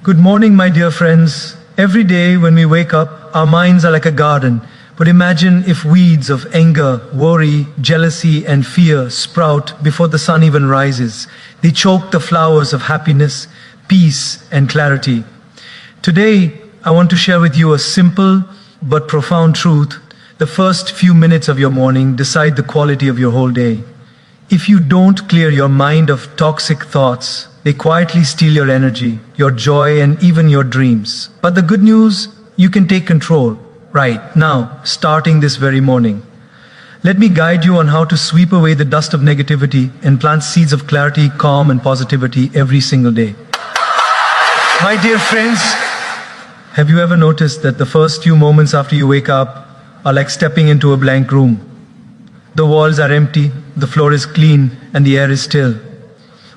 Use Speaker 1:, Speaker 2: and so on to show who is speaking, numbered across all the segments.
Speaker 1: Good morning, my dear friends. Every day when we wake up, our minds are like a garden. But imagine if weeds of anger, worry, jealousy, and fear sprout before the sun even rises. They choke the flowers of happiness, peace, and clarity. Today, I want to share with you a simple but profound truth. The first few minutes of your morning decide the quality of your whole day. If you don't clear your mind of toxic thoughts, they quietly steal your energy, your joy, and even your dreams. But the good news, you can take control right now, starting this very morning. Let me guide you on how to sweep away the dust of negativity and plant seeds of clarity, calm, and positivity every single day. My dear friends, have you ever noticed that the first few moments after you wake up are like stepping into a blank room? The walls are empty, the floor is clean, and the air is still.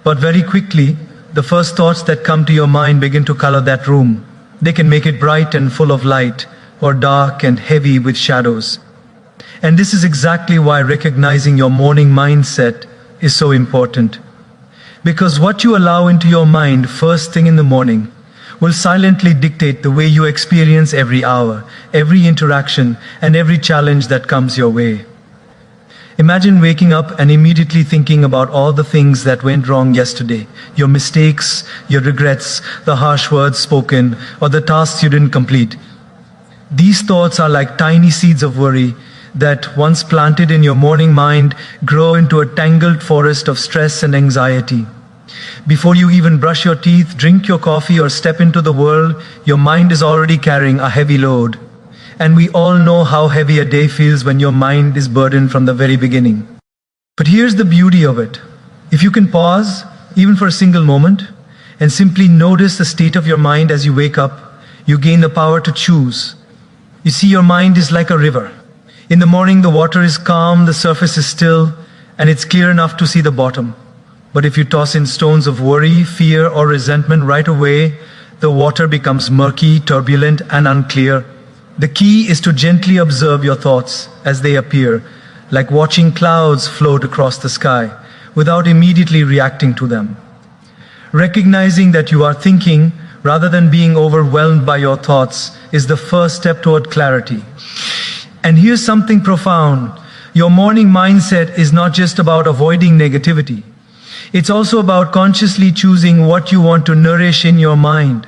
Speaker 1: But very quickly, the first thoughts that come to your mind begin to color that room. They can make it bright and full of light, or dark and heavy with shadows. And this is exactly why recognizing your morning mindset is so important. Because what you allow into your mind first thing in the morning will silently dictate the way you experience every hour, every interaction, and every challenge that comes your way. Imagine waking up and immediately thinking about all the things that went wrong yesterday, your mistakes, your regrets, the harsh words spoken, or the tasks you didn't complete. These thoughts are like tiny seeds of worry that, once planted in your morning mind, grow into a tangled forest of stress and anxiety. Before you even brush your teeth, drink your coffee, or step into the world, your mind is already carrying a heavy load. And we all know how heavy a day feels when your mind is burdened from the very beginning. But here's the beauty of it. If you can pause, even for a single moment, and simply notice the state of your mind as you wake up, you gain the power to choose. You see, your mind is like a river. In the morning, the water is calm, the surface is still, and it's clear enough to see the bottom. But if you toss in stones of worry, fear, or resentment right away, the water becomes murky, turbulent, and unclear. The key is to gently observe your thoughts as they appear, like watching clouds float across the sky, without immediately reacting to them. Recognizing that you are thinking rather than being overwhelmed by your thoughts is the first step toward clarity. And here's something profound. Your morning mindset is not just about avoiding negativity. It's also about consciously choosing what you want to nourish in your mind.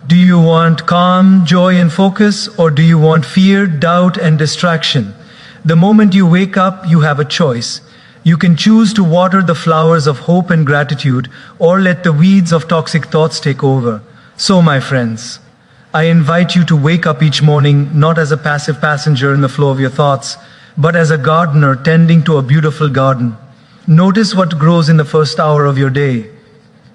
Speaker 1: Do you want calm, joy, and focus, or do you want fear, doubt, and distraction? The moment you wake up, you have a choice. You can choose to water the flowers of hope and gratitude, or let the weeds of toxic thoughts take over. So, my friends, I invite you to wake up each morning not as a passive passenger in the flow of your thoughts, but as a gardener tending to a beautiful garden. Notice what grows in the first hour of your day.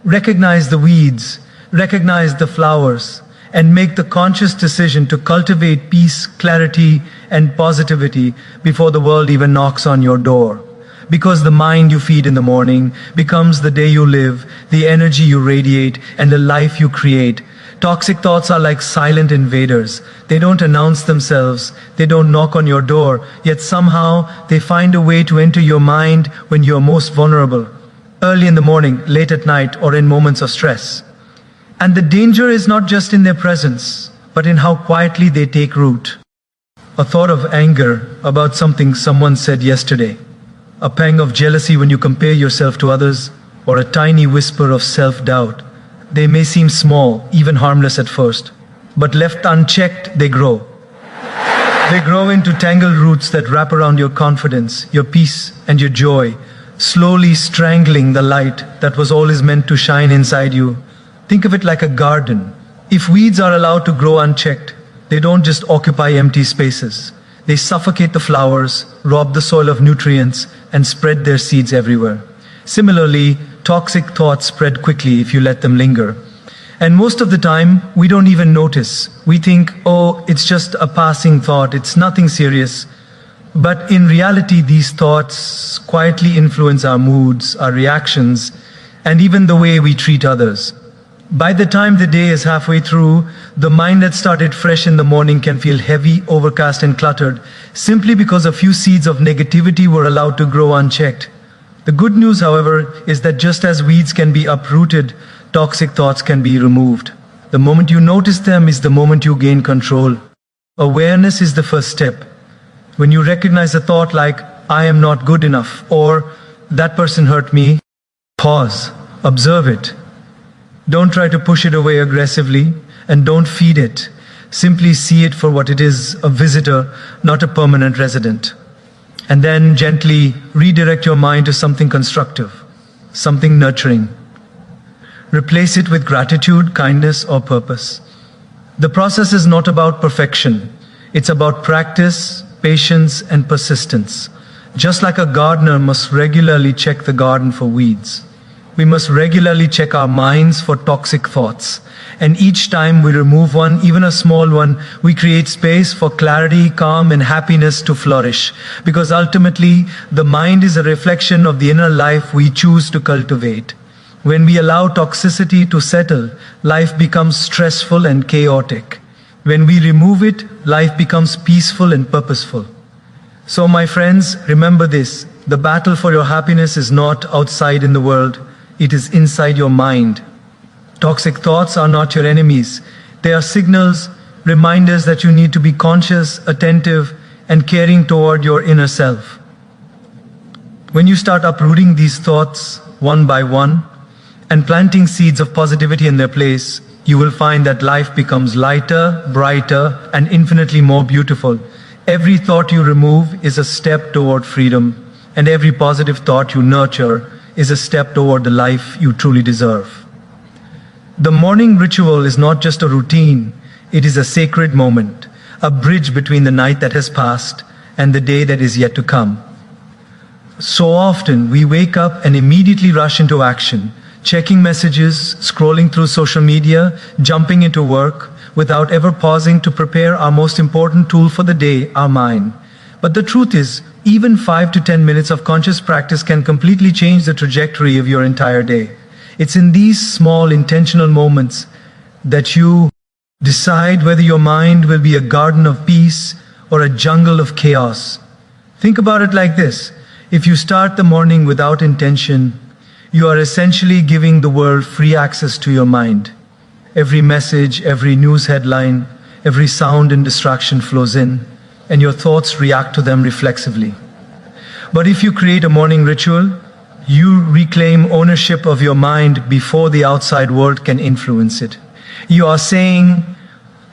Speaker 1: Recognize the weeds, recognize the flowers, and make the conscious decision to cultivate peace, clarity, and positivity before the world even knocks on your door. Because the mind you feed in the morning becomes the day you live, the energy you radiate, and the life you create. Toxic thoughts are like silent invaders. They don't announce themselves, they don't knock on your door, yet somehow they find a way to enter your mind when you're most vulnerable. Early in the morning, late at night, or in moments of stress. And the danger is not just in their presence, but in how quietly they take root. A thought of anger about something someone said yesterday, a pang of jealousy when you compare yourself to others, or a tiny whisper of self-doubt. They may seem small, even harmless at first, but left unchecked, they grow. They grow into tangled roots that wrap around your confidence, your peace, and your joy, slowly strangling the light that was always meant to shine inside you. Think of it like a garden. If weeds are allowed to grow unchecked, they don't just occupy empty spaces. They suffocate the flowers, rob the soil of nutrients, and spread their seeds everywhere. Similarly, toxic thoughts spread quickly if you let them linger. And most of the time, we don't even notice. We think, oh, it's just a passing thought, it's nothing serious. But in reality, these thoughts quietly influence our moods, our reactions, and even the way we treat others. By the time the day is halfway through, the mind that started fresh in the morning can feel heavy, overcast, and cluttered, simply because a few seeds of negativity were allowed to grow unchecked. The good news, however, is that just as weeds can be uprooted, toxic thoughts can be removed. The moment you notice them is the moment you gain control. Awareness is the first step. When you recognize a thought like, I am not good enough, or that person hurt me, pause, observe it. Don't try to push it away aggressively, and don't feed it. Simply see it for what it is, a visitor, not a permanent resident. And then gently redirect your mind to something constructive, something nurturing. Replace it with gratitude, kindness, or purpose. The process is not about perfection. It's about practice, patience, and persistence. Just like a gardener must regularly check the garden for weeds, we must regularly check our minds for toxic thoughts. And each time we remove one, even a small one, we create space for clarity, calm, and happiness to flourish. Because ultimately, the mind is a reflection of the inner life we choose to cultivate. When we allow toxicity to settle, life becomes stressful and chaotic. When we remove it, life becomes peaceful and purposeful. So my friends, remember this: the battle for your happiness is not outside in the world, it is inside your mind. Toxic thoughts are not your enemies. They are signals, reminders that you need to be conscious, attentive, and caring toward your inner self. When you start uprooting these thoughts one by one and planting seeds of positivity in their place, you will find that life becomes lighter, brighter, and infinitely more beautiful. Every thought you remove is a step toward freedom, and every positive thought you nurture is a step toward the life you truly deserve. The morning ritual is not just a routine, it is a sacred moment, a bridge between the night that has passed and the day that is yet to come. So often we wake up and immediately rush into action, checking messages, scrolling through social media, jumping into work, without ever pausing to prepare our most important tool for the day, our mind. But the truth is, even 5 to 10 minutes of conscious practice can completely change the trajectory of your entire day. It's in these small intentional moments that you decide whether your mind will be a garden of peace or a jungle of chaos. Think about it like this: if you start the morning without intention, you are essentially giving the world free access to your mind. Every message, every news headline, every sound and distraction flows in, and your thoughts react to them reflexively. But if you create a morning ritual, you reclaim ownership of your mind before the outside world can influence it. You are saying,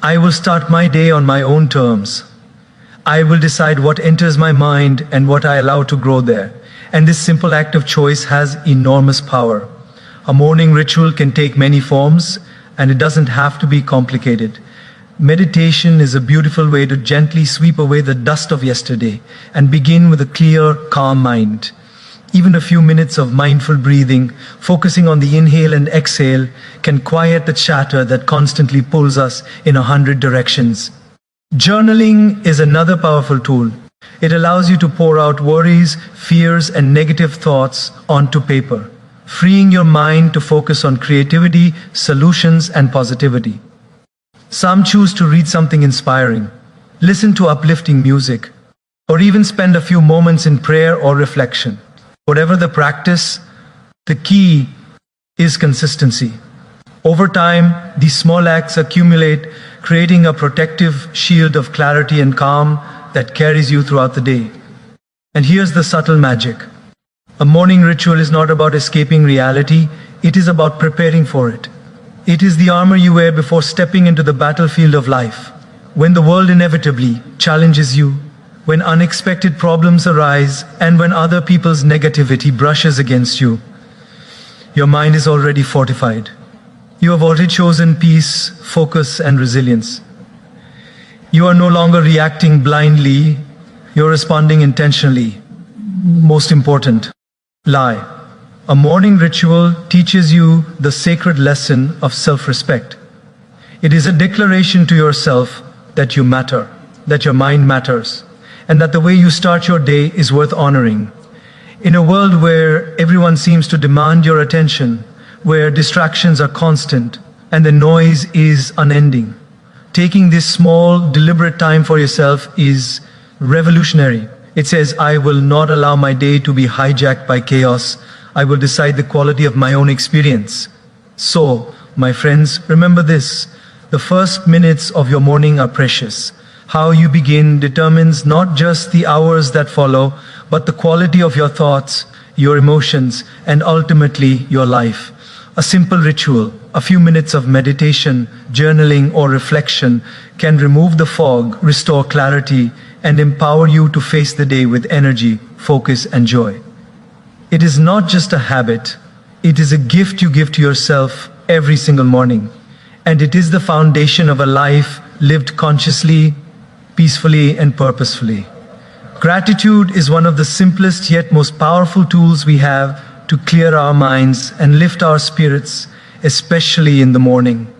Speaker 1: I will start my day on my own terms. I will decide what enters my mind and what I allow to grow there. And this simple act of choice has enormous power. A morning ritual can take many forms, and it doesn't have to be complicated. Meditation is a beautiful way to gently sweep away the dust of yesterday and begin with a clear, calm mind. Even a few minutes of mindful breathing, focusing on the inhale and exhale, can quiet the chatter that constantly pulls us in 100 directions. Journaling is another powerful tool. It allows you to pour out worries, fears, and negative thoughts onto paper, freeing your mind to focus on creativity, solutions, and positivity. Some choose to read something inspiring, listen to uplifting music, or even spend a few moments in prayer or reflection. Whatever the practice, the key is consistency. Over time, these small acts accumulate, creating a protective shield of clarity and calm that carries you throughout the day. And here's the subtle magic. A morning ritual is not about escaping reality, it is about preparing for it. It is the armor you wear before stepping into the battlefield of life. When the world inevitably challenges you, when unexpected problems arise, and when other people's negativity brushes against you, your mind is already fortified. You have already chosen peace, focus, and resilience. You are no longer reacting blindly, you're responding intentionally. Most important, lie. A morning ritual teaches you the sacred lesson of self-respect. It is a declaration to yourself that you matter, that your mind matters, and that the way you start your day is worth honoring. In a world where everyone seems to demand your attention, where distractions are constant and the noise is unending, taking this small, deliberate time for yourself is revolutionary. It says, I will not allow my day to be hijacked by chaos. I will decide the quality of my own experience. So, my friends, remember this: The first minutes of your morning are precious. How you begin determines not just the hours that follow, but the quality of your thoughts, your emotions, and ultimately your life. A simple ritual, a few minutes of meditation, journaling, or reflection can remove the fog, restore clarity, and empower you to face the day with energy, focus, and joy. It is not just a habit, it is a gift you give to yourself every single morning. And it is the foundation of a life lived consciously, peacefully, and purposefully. Gratitude is one of the simplest yet most powerful tools we have to clear our minds and lift our spirits, especially in the morning.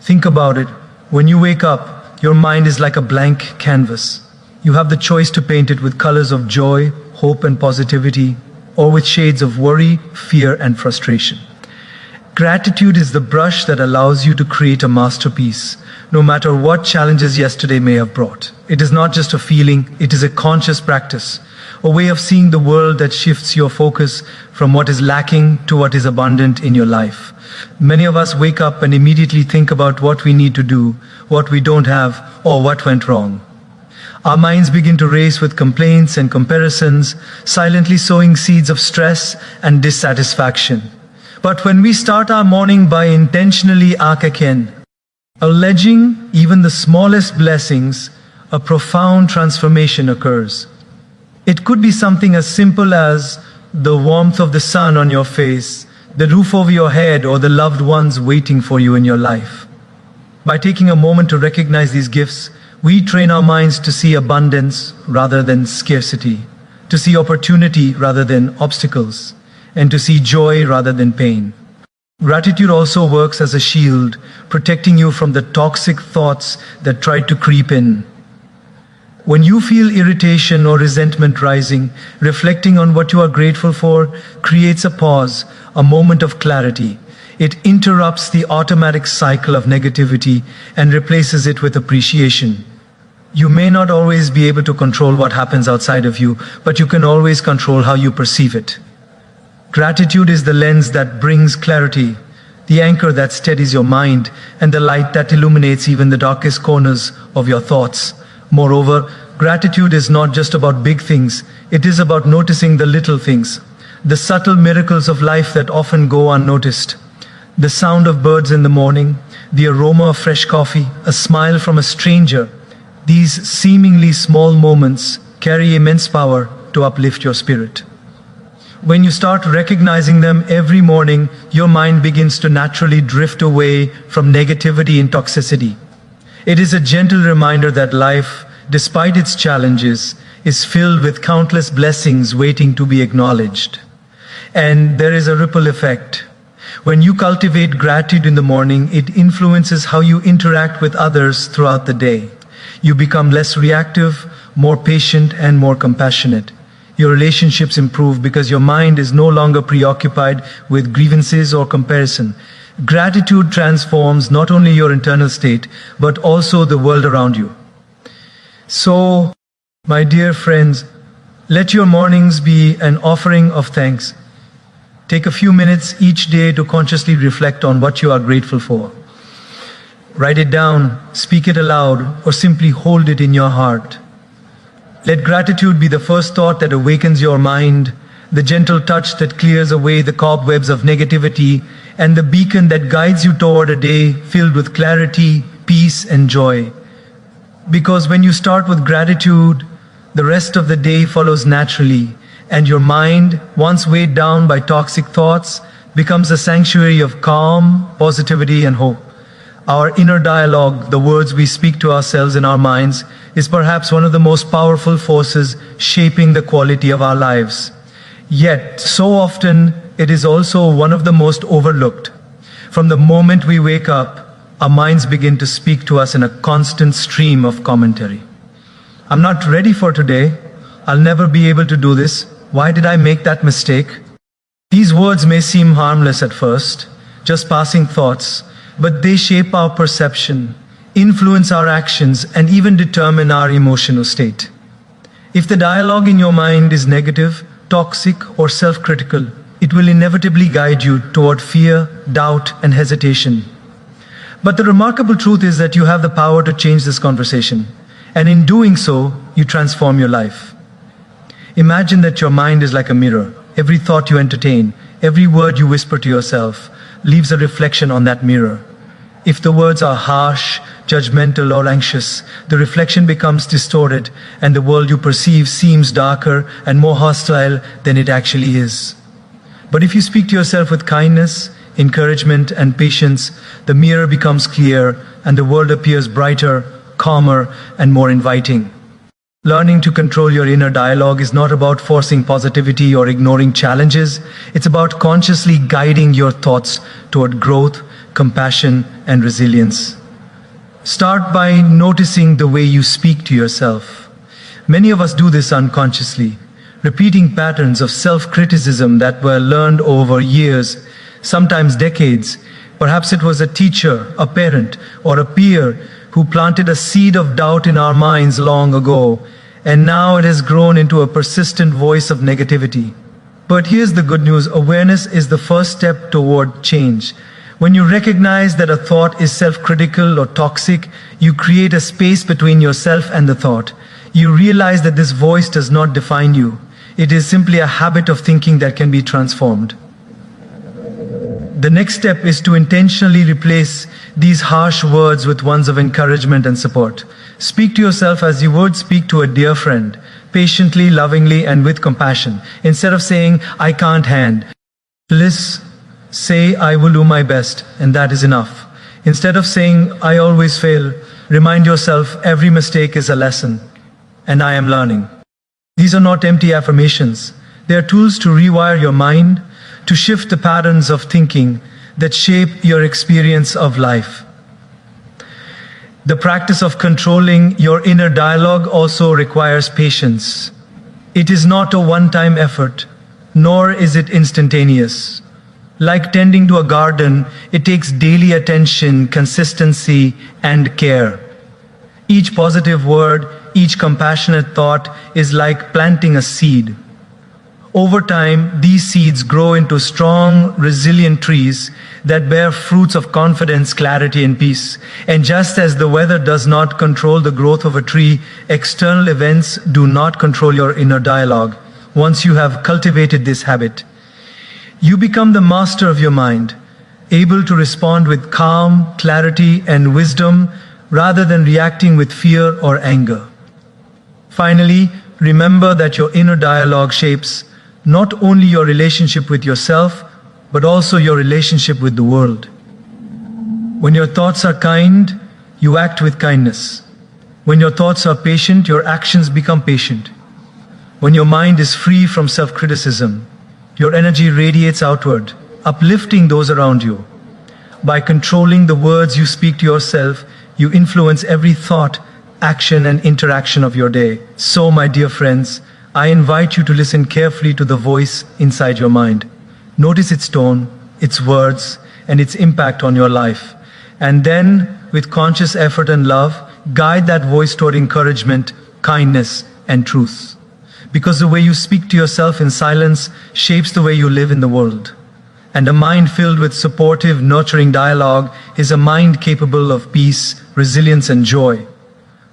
Speaker 1: Think about it. When you wake up, your mind is like a blank canvas. You have the choice to paint it with colors of joy, hope, and positivity, or with shades of worry, fear, and frustration. Gratitude is the brush that allows you to create a masterpiece, no matter what challenges yesterday may have brought. It is not just a feeling, it is a conscious practice, a way of seeing the world that shifts your focus from what is lacking to what is abundant in your life. Many of us wake up and immediately think about what we need to do, what we don't have, or what went wrong. Our minds begin to race with complaints and comparisons, silently sowing seeds of stress and dissatisfaction. But when we start our morning by intentionally alleging even the smallest blessings, a profound transformation occurs. It could be something as simple as the warmth of the sun on your face, the roof over your head, or the loved ones waiting for you in your life. By taking a moment to recognize these gifts, we train our minds to see abundance rather than scarcity, to see opportunity rather than obstacles, and to see joy rather than pain. Gratitude also works as a shield, protecting you from the toxic thoughts that try to creep in. When you feel irritation or resentment rising, reflecting on what you are grateful for creates a pause, a moment of clarity. It interrupts the automatic cycle of negativity and replaces it with appreciation. You may not always be able to control what happens outside of you, but you can always control how you perceive it. Gratitude is the lens that brings clarity, the anchor that steadies your mind, and the light that illuminates even the darkest corners of your thoughts. Moreover, gratitude is not just about big things, it is about noticing the little things, the subtle miracles of life that often go unnoticed. The sound of birds in the morning, the aroma of fresh coffee, a smile from a stranger. These seemingly small moments carry immense power to uplift your spirit. When you start recognizing them every morning, your mind begins to naturally drift away from negativity and toxicity. It is a gentle reminder that life, despite its challenges, is filled with countless blessings waiting to be acknowledged. And there is a ripple effect. When you cultivate gratitude in the morning, it influences how you interact with others throughout the day. You become less reactive, more patient, and more compassionate. Your relationships improve because your mind is no longer preoccupied with grievances or comparison. Gratitude transforms not only your internal state, but also the world around you. So, my dear friends, let your mornings be an offering of thanks. Take a few minutes each day to consciously reflect on what you are grateful for. Write it down, speak it aloud, or simply hold it in your heart. Let gratitude be the first thought that awakens your mind, the gentle touch that clears away the cobwebs of negativity, and the beacon that guides you toward a day filled with clarity, peace, and joy. Because when you start with gratitude, the rest of the day follows naturally, and your mind, once weighed down by toxic thoughts, becomes a sanctuary of calm, positivity, and hope. Our inner dialogue, the words we speak to ourselves in our minds, is perhaps one of the most powerful forces shaping the quality of our lives. Yet, so often, it is also one of the most overlooked. From the moment we wake up, our minds begin to speak to us in a constant stream of commentary. I'm not ready for today. I'll never be able to do this. Why did I make that mistake? These words may seem harmless at first, just passing thoughts, but they shape our perception, influence our actions, and even determine our emotional state. If the dialogue in your mind is negative, toxic, or self-critical, it will inevitably guide you toward fear, doubt, and hesitation. But the remarkable truth is that you have the power to change this conversation. And in doing so, you transform your life. Imagine that your mind is like a mirror. Every thought you entertain, every word you whisper to yourself, leaves a reflection on that mirror. If the words are harsh, judgmental, or anxious, the reflection becomes distorted, and the world you perceive seems darker and more hostile than it actually is. But if you speak to yourself with kindness, encouragement, and patience, the mirror becomes clear, and the world appears brighter, calmer, and more inviting. Learning to control your inner dialogue is not about forcing positivity or ignoring challenges. It's about consciously guiding your thoughts toward growth, compassion, and resilience. Start by noticing the way you speak to yourself. Many of us do this unconsciously, repeating patterns of self-criticism that were learned over years, sometimes decades. Perhaps it was a teacher, a parent, or a peer who planted a seed of doubt in our minds long ago, and now it has grown into a persistent voice of negativity. But here's the good news: awareness is the first step toward change. When you recognize that a thought is self-critical or toxic, you create a space between yourself and the thought. You realize that this voice does not define you. It is simply a habit of thinking that can be transformed. The next step is to intentionally replace these harsh words with ones of encouragement and support. Speak to yourself as you would speak to a dear friend, patiently, lovingly, and with compassion. Instead of saying, "I can't say, "I will do my best, and that is enough." Instead of saying, "I always fail," remind yourself, "Every mistake is a lesson, and I am learning." These are not empty affirmations. They are tools to rewire your mind, to shift the patterns of thinking that shape your experience of life. The practice of controlling your inner dialogue also requires patience. It is not a one-time effort, nor is it instantaneous. Like tending to a garden, it takes daily attention, consistency, and care. Each positive word, each compassionate thought is like planting a seed. Over time, these seeds grow into strong, resilient trees that bear fruits of confidence, clarity, and peace. And just as the weather does not control the growth of a tree, external events do not control your inner dialogue. Once you have cultivated this habit, you become the master of your mind, able to respond with calm, clarity, and wisdom rather than reacting with fear or anger. Finally, remember that your inner dialogue shapes not only your relationship with yourself, but also your relationship with the world. When your thoughts are kind, you act with kindness. When your thoughts are patient, your actions become patient. When your mind is free from self-criticism, your energy radiates outward, uplifting those around you. By controlling the words you speak to yourself, you influence every thought, action, and interaction of your day. So, my dear friends, I invite you to listen carefully to the voice inside your mind. Notice its tone, its words, and its impact on your life. And then, with conscious effort and love, guide that voice toward encouragement, kindness, and truth. Because the way you speak to yourself in silence shapes the way you live in the world. And a mind filled with supportive, nurturing dialogue is a mind capable of peace, resilience, and joy.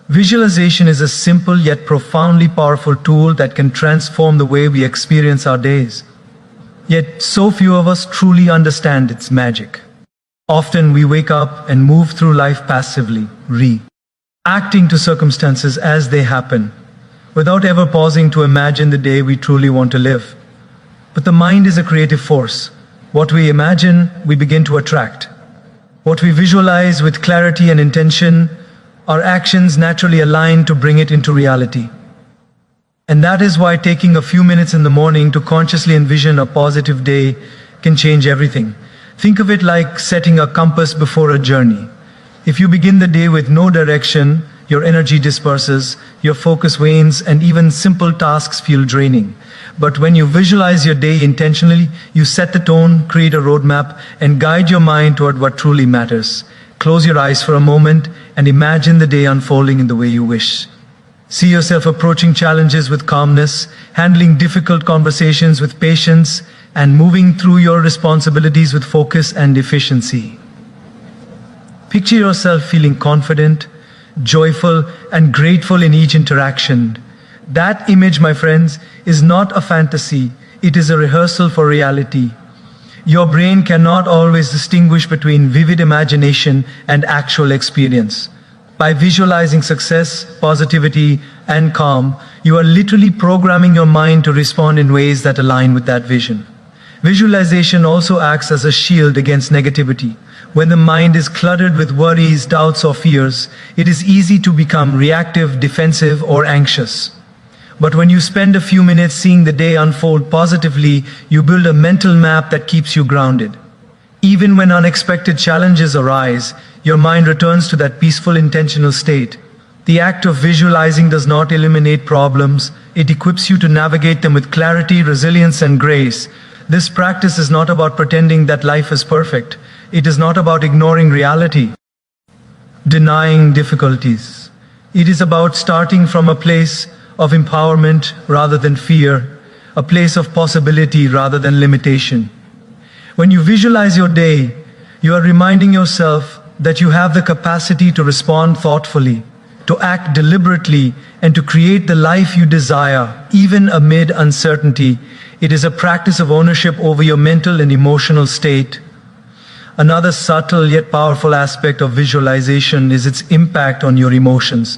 Speaker 1: Visualization is a simple yet profoundly powerful tool that can transform the way we experience our days. Yet so few of us truly understand its magic. Often we wake up and move through life passively, reacting to circumstances as they happen, without ever pausing to imagine the day we truly want to live. But the mind is a creative force. What we imagine, we begin to attract. What we visualize with clarity and intention, our actions naturally align to bring it into reality. And that is why taking a few minutes in the morning to consciously envision a positive day can change everything. Think of it like setting a compass before a journey. If you begin the day with no direction, your energy disperses, your focus wanes, and even simple tasks feel draining. But when you visualize your day intentionally, you set the tone, create a roadmap, and guide your mind toward what truly matters. Close your eyes for a moment and imagine the day unfolding in the way you wish. See yourself approaching challenges with calmness, handling difficult conversations with patience, and moving through your responsibilities with focus and efficiency. Picture yourself feeling confident, joyful, and grateful in each interaction. That image, my friends, is not a fantasy, it is a rehearsal for reality. Your brain cannot always distinguish between vivid imagination and actual experience. By visualizing success, positivity, and calm, you are literally programming your mind to respond in ways that align with that vision. Visualization also acts as a shield against negativity. When the mind is cluttered with worries, doubts, or fears, it is easy to become reactive, defensive, or anxious. But when you spend a few minutes seeing the day unfold positively, you build a mental map that keeps you grounded. Even when unexpected challenges arise, your mind returns to that peaceful, intentional state. The act of visualizing does not eliminate problems, it equips you to navigate them with clarity, resilience, and grace. This practice is not about pretending that life is perfect. It is not about ignoring reality, denying difficulties. It is about starting from a place of empowerment rather than fear, a place of possibility rather than limitation. When you visualize your day, you are reminding yourself that you have the capacity to respond thoughtfully, to act deliberately, and to create the life you desire, even amid uncertainty. It is a practice of ownership over your mental and emotional state. Another subtle yet powerful aspect of visualization is its impact on your emotions.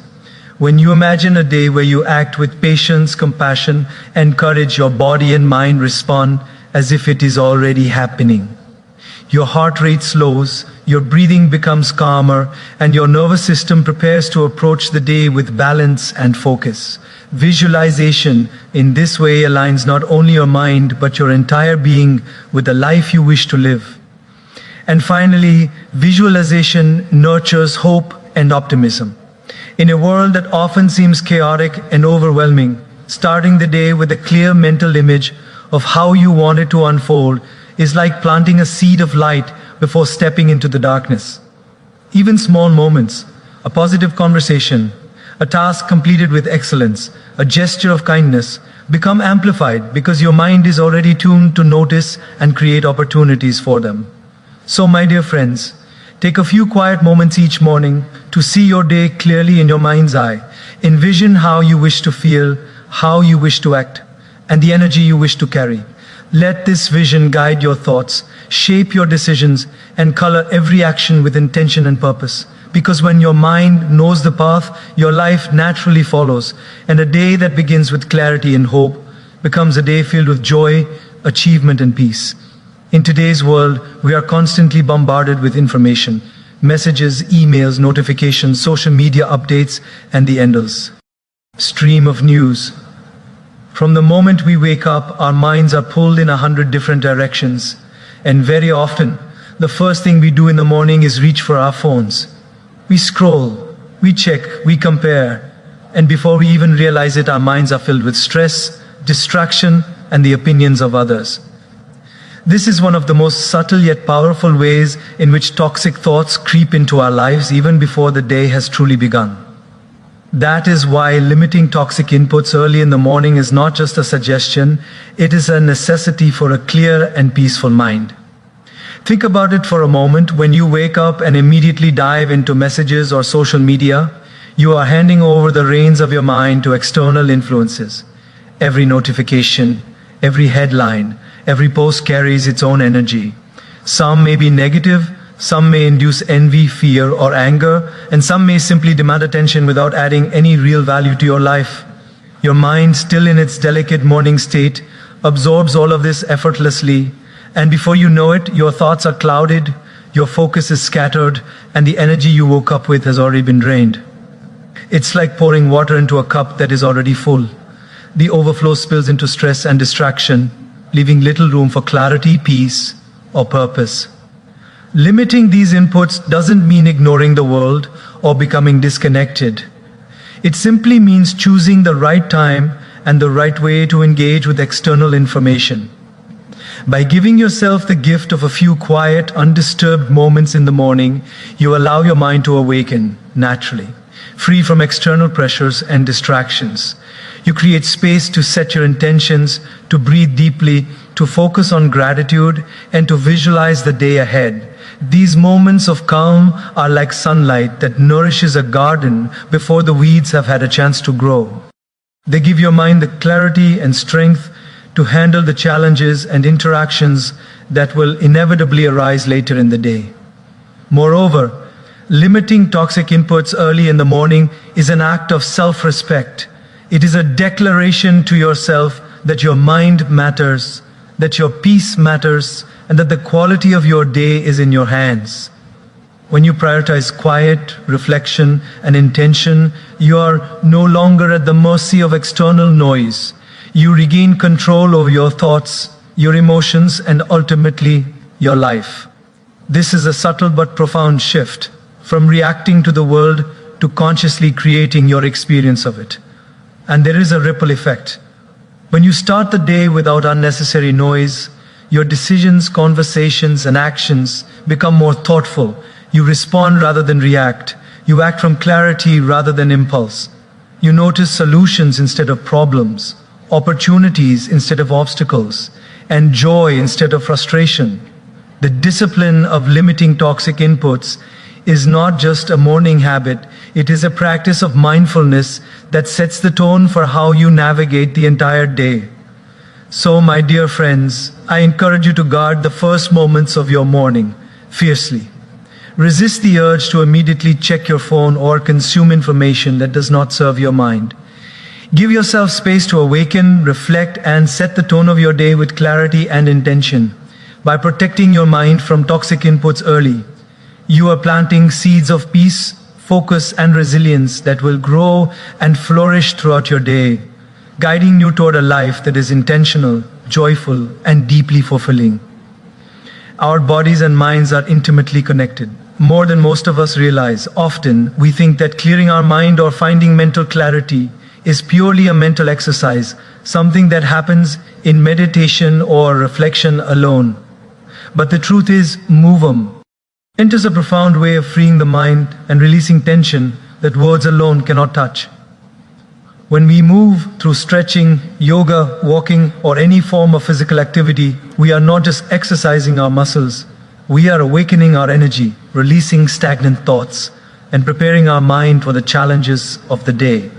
Speaker 1: When you imagine a day where you act with patience, compassion, and courage, your body and mind respond as if it is already happening. Your heart rate slows, your breathing becomes calmer, and your nervous system prepares to approach the day with balance and focus. Visualization in this way aligns not only your mind but your entire being with the life you wish to live. And finally, visualization nurtures hope and optimism. In a world that often seems chaotic and overwhelming, starting the day with a clear mental image of how you want it to unfold is like planting a seed of light before stepping into the darkness. Even small moments, a positive conversation, a task completed with excellence, a gesture of kindness, become amplified because your mind is already tuned to notice and create opportunities for them. So, my dear friends, take a few quiet moments each morning to see your day clearly in your mind's eye. Envision how you wish to feel, how you wish to act, and the energy you wish to carry. Let this vision guide your thoughts, shape your decisions, and color every action with intention and purpose. Because when your mind knows the path, your life naturally follows, and a day that begins with clarity and hope becomes a day filled with joy, achievement, and peace. In today's world, we are constantly bombarded with information, messages, emails, notifications, social media updates, and the endless stream of news. From the moment we wake up, our minds are pulled in 100 different directions, and very often, the first thing we do in the morning is reach for our phones. We scroll, we check, we compare, and before we even realize it, our minds are filled with stress, distraction, and the opinions of others. This is one of the most subtle yet powerful ways in which toxic thoughts creep into our lives even before the day has truly begun. That is why limiting toxic inputs early in the morning is not just a suggestion, it is a necessity for a clear and peaceful mind. Think about it for a moment. When you wake up and immediately dive into messages or social media, you are handing over the reins of your mind to external influences. Every notification, every headline, every post carries its own energy. Some may be negative, some may induce envy, fear, or anger, and some may simply demand attention without adding any real value to your life. Your mind, still in its delicate morning state, absorbs all of this effortlessly, and before you know it, your thoughts are clouded, your focus is scattered, and the energy you woke up with has already been drained. It's like pouring water into a cup that is already full. The overflow spills into stress and distraction, leaving little room for clarity, peace, or purpose. Limiting these inputs doesn't mean ignoring the world or becoming disconnected. It simply means choosing the right time and the right way to engage with external information. By giving yourself the gift of a few quiet, undisturbed moments in the morning, you allow your mind to awaken naturally, free from external pressures and distractions. You create space to set your intentions, to breathe deeply, to focus on gratitude, and to visualize the day ahead. These moments of calm are like sunlight that nourishes a garden before the weeds have had a chance to grow. They give your mind the clarity and strength to handle the challenges and interactions that will inevitably arise later in the day. Moreover, limiting toxic inputs early in the morning is an act of self-respect. It is a declaration to yourself that your mind matters, that your peace matters, and that the quality of your day is in your hands. When you prioritize quiet, reflection, and intention, you are no longer at the mercy of external noise. You regain control over your thoughts, your emotions, and ultimately, your life. This is a subtle but profound shift from reacting to the world to consciously creating your experience of it. And there is a ripple effect. When you start the day without unnecessary noise, your decisions, conversations, and actions become more thoughtful. You respond rather than react. You act from clarity rather than impulse. You notice solutions instead of problems, opportunities instead of obstacles, and joy instead of frustration. The discipline of limiting toxic inputs is not just a morning habit, it is a practice of mindfulness that sets the tone for how you navigate the entire day. So, my dear friends, I encourage you to guard the first moments of your morning fiercely. Resist the urge to immediately check your phone or consume information that does not serve your mind. Give yourself space to awaken, reflect, and set the tone of your day with clarity and intention. By protecting your mind from toxic inputs early, you are planting seeds of peace, focus, and resilience that will grow and flourish throughout your day, guiding you toward a life that is intentional, joyful, and deeply fulfilling. Our bodies and minds are intimately connected. More than most of us realize, often we think that clearing our mind or finding mental clarity is purely a mental exercise, something that happens in meditation or reflection alone. But the truth is, movement is a profound way of freeing the mind and releasing tension that words alone cannot touch. When we move through stretching, yoga, walking, or any form of physical activity, we are not just exercising our muscles, we are awakening our energy, releasing stagnant thoughts, and preparing our mind for the challenges of the day.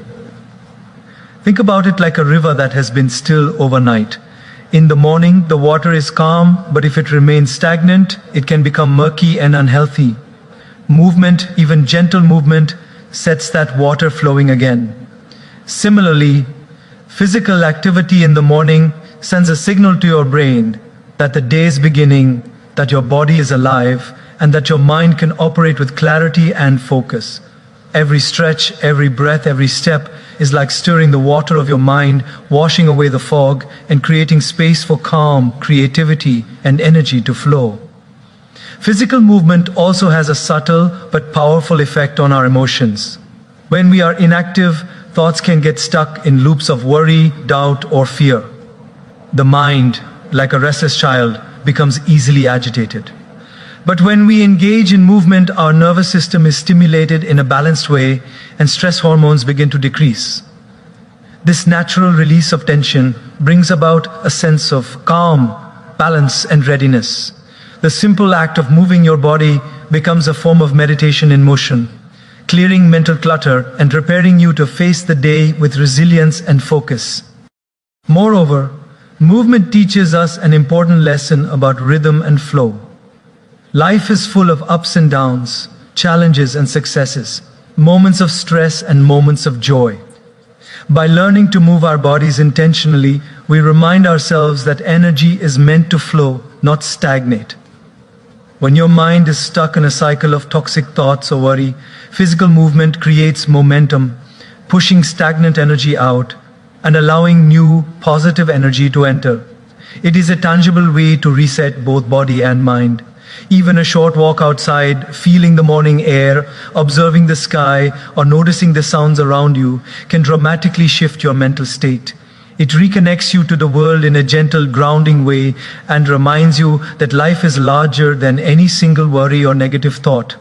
Speaker 1: Think about it like a river that has been still overnight. In the morning, the water is calm, but if it remains stagnant, it can become murky and unhealthy. Movement, even gentle movement, sets that water flowing again. Similarly, physical activity in the morning sends a signal to your brain that the day is beginning, that your body is alive, and that your mind can operate with clarity and focus. Every stretch, every breath, every step is like stirring the water of your mind, washing away the fog, and creating space for calm, creativity, and energy to flow. Physical movement also has a subtle but powerful effect on our emotions. When we are inactive, thoughts can get stuck in loops of worry, doubt, or fear. The mind, like a restless child, becomes easily agitated. But when we engage in movement, our nervous system is stimulated in a balanced way and stress hormones begin to decrease. This natural release of tension brings about a sense of calm, balance, and readiness. The simple act of moving your body becomes a form of meditation in motion, clearing mental clutter and preparing you to face the day with resilience and focus. Moreover, movement teaches us an important lesson about rhythm and flow. Life is full of ups and downs, challenges and successes, moments of stress and moments of joy. By learning to move our bodies intentionally, we remind ourselves that energy is meant to flow, not stagnate. When your mind is stuck in a cycle of toxic thoughts or worry, physical movement creates momentum, pushing stagnant energy out and allowing new, positive energy to enter. It is a tangible way to reset both body and mind. Even a short walk outside, feeling the morning air, observing the sky, or noticing the sounds around you can dramatically shift your mental state. It reconnects you to the world in a gentle, grounding way and reminds you that life is larger than any single worry or negative thought.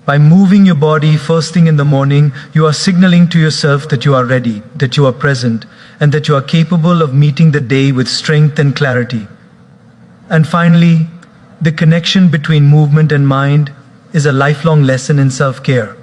Speaker 1: By moving your body first thing in the morning, you are signaling to yourself that you are ready, that you are present, and that you are capable of meeting the day with strength and clarity. And finally, The connection between movement and mind is a lifelong lesson in self-care.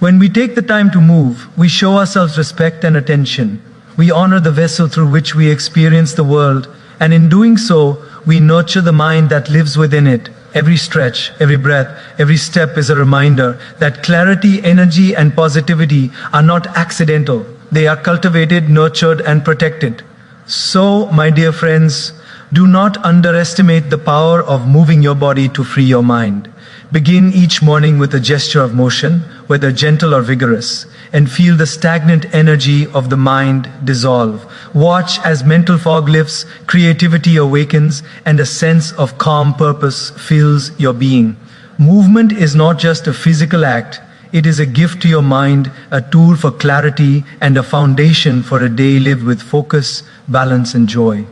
Speaker 1: When we take the time to move, we show ourselves respect and attention. We honor the vessel through which we experience the world, and in doing so, we nurture the mind that lives within it. Every stretch, every breath, every step is a reminder that clarity, energy, and positivity are not accidental. They are cultivated, nurtured, and protected. So, my dear friends, do not underestimate the power of moving your body to free your mind. Begin each morning with a gesture of motion, whether gentle or vigorous, and feel the stagnant energy of the mind dissolve. Watch as mental fog lifts, creativity awakens, and a sense of calm purpose fills your being. Movement is not just a physical act, it is a gift to your mind, a tool for clarity, and a foundation for a day lived with focus, balance, and joy.